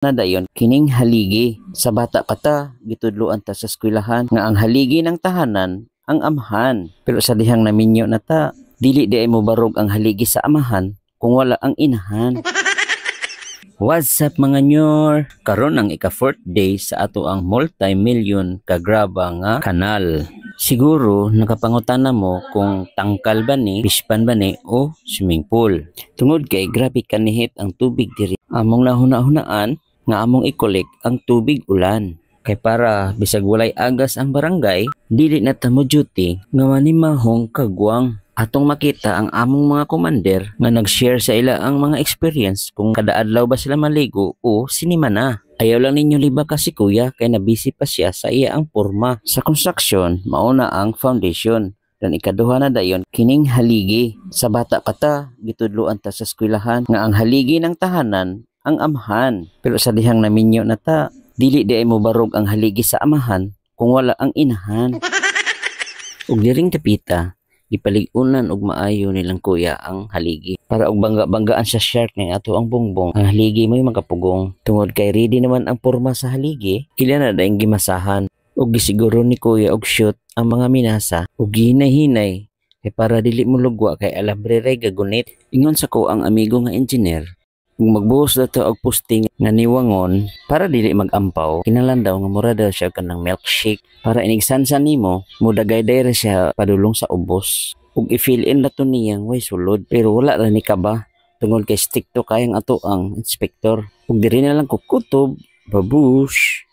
na dayon kining haligi sa bata kata gitudloan ta sa eskwelahan nga ang haligi ng tahanan ang amahan, pero sa dihang naminyo na ta dili di ay mo barog ang haligi sa amahan kung wala ang inahan. What's up mga nyor? Karon ang ika-4th day sa ato ang multi-million kagraba nga kanal. Siguro nakapangutana mo kung tangkal ba ni, pispan ba ni o swimming pool. Tungod kay grabe kanihit ang tubig diri. Among nahuna-hunaan nga among i-collect ang tubig ulan. Kay para bisag walay agas ang barangay, dili na ta mo duty nga manimahong kagwang. Atong makita ang among mga commander nga nag-share sa ila ang mga experience kung kada adlaw ba sila maligo o sinima na. Ayaw lang ninyo liba kasi kuya kay nabisi pa siya sa iya ang porma. Sa construction, mauna ang foundation. Dan ikaduha na dayon kining haligi. Sa bata kata gitudloan ta sa eskwelahan nga ang haligi ng tahanan ang amahan. Pero sa dihang naminyo na ta, dili di ay mo barog ang haligi sa amahan kung wala ang inahan. Ug diring kapita, gipalig-unan og maayo nilang kuya ang haligi para og bangga-banggaan sa shark ng ato ang bongbong. Ang haligi mo'y makapugong tungod kay ready naman ang porma sa haligi, ila na daing gimasahan og gisiguro ni kuya og shoot ang mga minasa og hinay-hinay kay para dili mo lugwa kay alambre ray gagunit. Ingon sa ko ang amigo nga engineer, kung magbuhos dato og posting nga niwangon para dili magampaw, kinahanglan daw nga mura daw siya kanang milkshake para inigsansan nimo mudagay dayra siya padulong sa ubos ug i-fill in nato niyang way sulod. Pero wala ra ni ka ba tungod kay stick to kayang ato ang inspector ug diri na lang kukutob babush.